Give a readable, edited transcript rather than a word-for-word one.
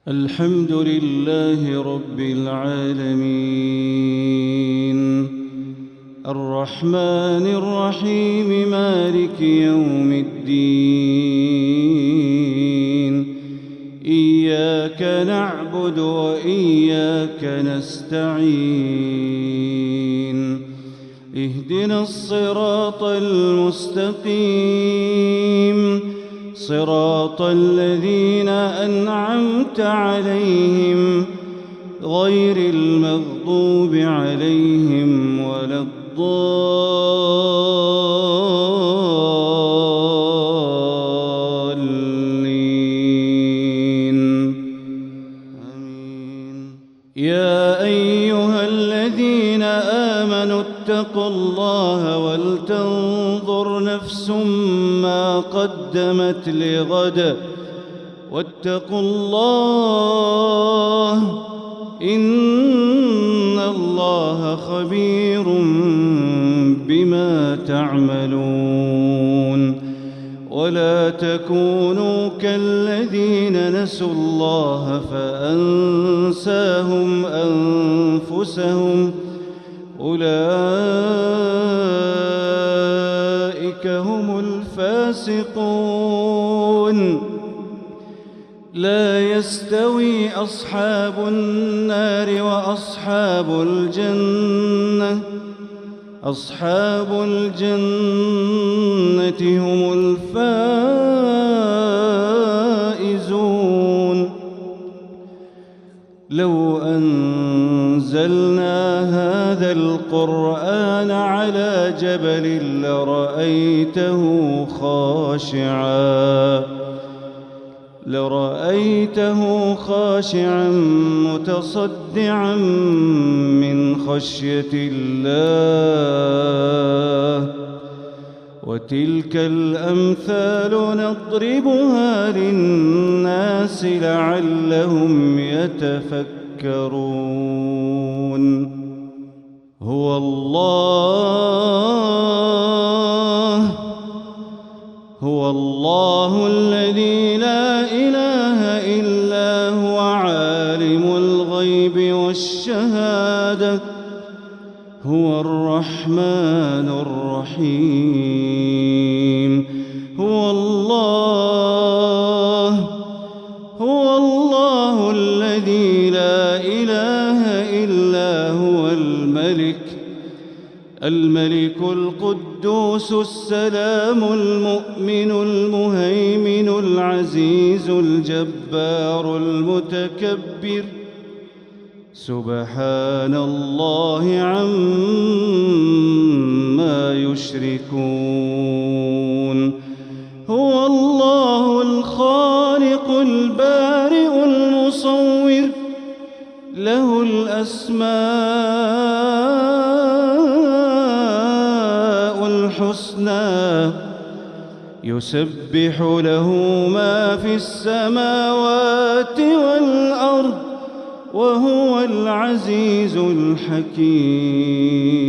الحمد لله رب العالمين الرحمن الرحيم مالك يوم الدين إياك نعبد وإياك نستعين اهدنا الصراط المستقيم صراط الذين أنعمت عليهم غير المغضوب عليهم ولا الضالين آمين. يا أيها الذين آمنوا اتقوا الله ولتنظر نفس ما قدمت لغد واتقوا الله إن الله خبير بما تعملون ولا تكونوا كالذين نسوا الله فأنساهم أنفسهم أولئك هم الفاسقون لا يستوي أصحاب النار وأصحاب الجنة أصحاب الجنة هم الفائزون لو أنزلنا هذا القرآن على جبل لرأيته خاشعا متصدعا من خشية الله وتلك الأمثال نضربها للناس لعلهم يتفكرون هو الله الذي لا إله إلا هو عالم الغيب والشهادة هو الرحمن الرحيم هو الله الذي لا إله إلا هو الملك القدوس السلام المؤمن المهيمن العزيز الجبار المتكبر سبحان الله عما يشركون هو الله الخالق البارئ المصور له الأسماء الحسنى يسبح له ما في السماوات والأرض وهو العزيز الحكيم